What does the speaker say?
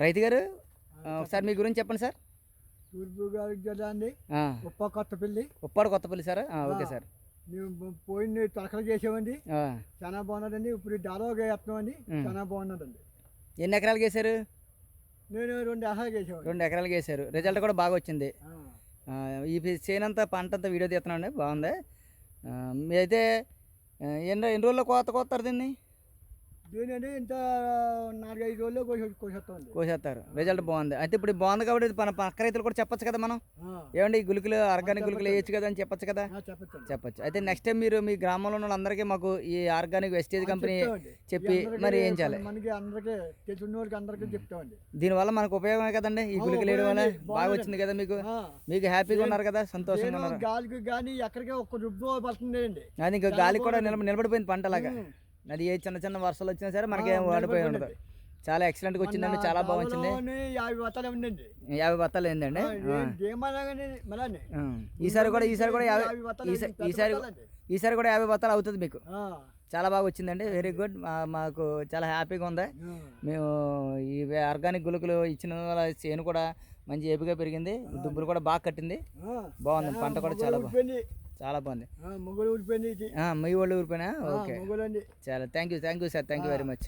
రైతు గారు ఒకసారి మీ గురించి చెప్పండి సార్. తూర్పుగోదావరి జిల్లా అండి. Kothapalli. Uppada Kothapalli sir. Okay sir. మేము పోయిన తలకలు చేసామండి. చాలా బాగున్నదండి. ఇప్పుడు దాదాపు వేస్తున్నామండి. చాలా బాగున్నదండి. ఎన్ని ఎకరాలు వేసారు? నేను 2 ఎకరాలు వేసాను. 2 ఎకరాలు వేసారు. రిజల్ట్ కూడా బాగా వచ్చింది. ఈ చేనంతా పంట అంతా వీడియో తీస్తున్నాండి, బాగుంది. మీరైతే ఎన్ని రోజుల్లో కోస్తారు దీన్ని? దీని ఇంత 4-5 రోజుల్లో కోసేస్తామండి. కోసేస్తారు. రిజల్ట్ బాగుంది. అయితే ఇప్పుడు బాగుంది కాబట్టి మన పక్క రైతులు కూడా చెప్పొచ్చు కదా మనం, ఏమండి ఈ గుళికలు ఆర్గానిక్ గుళికలు వేయచ్చు కదా అని చెప్పొచ్చు కదా. చెప్పచ్చు. అయితే నెక్స్ట్ టైం మీరు మీ గ్రామంలో ఉన్న వాళ్ళందరికీ మాకు ఈ ఆర్గానిక్ వెస్టేజ్ కంపెనీ చెప్పి మరి ఏం చేయాలి? దీనివల్ల మనకు ఉపయోగమే కదండి. ఈ గుళికలు వేయడం వల్ల బాగా వచ్చింది కదా మీకు. మీకు హ్యాపీగా ఉన్నారు కదా, సంతోషంగా ఉన్నారు. గాలికి కానీ ఎక్కడికి ఒక్క రుబ్బు పడుతుంది అండి. అది ఇంకా గాలి కూడా నిలబడిపోయింది పంటలాగా. అది ఏ చిన్న చిన్న వర్షాలు వచ్చినా సరే మనకి ఏం వాడిపోయి ఉండదు. చాలా ఎక్సలెంట్గా వచ్చిందండి, చాలా బాగా వచ్చింది. 50 బత్తాలు ఏందండి. ఈసారి కూడా 50 బత్తాలు అవుతుంది మీకు. చాలా బాగా వచ్చిందండి. Very good. మాకు చాలా హ్యాపీగా ఉంది. మేము ఈ ఆర్గానిక్ గుళికలు ఇచ్చిన చేను కూడా మంచి ఏపుగా పెరిగింది. దుబ్బులు కూడా బాగా కట్టింది. బాగుంది. పంట కూడా చాలా బాగుంది. చాలా బాగుంది. మీ వాళ్ళు ఊరిపోయినా. ఓకే, చాలా thank you sir. Thank you very much.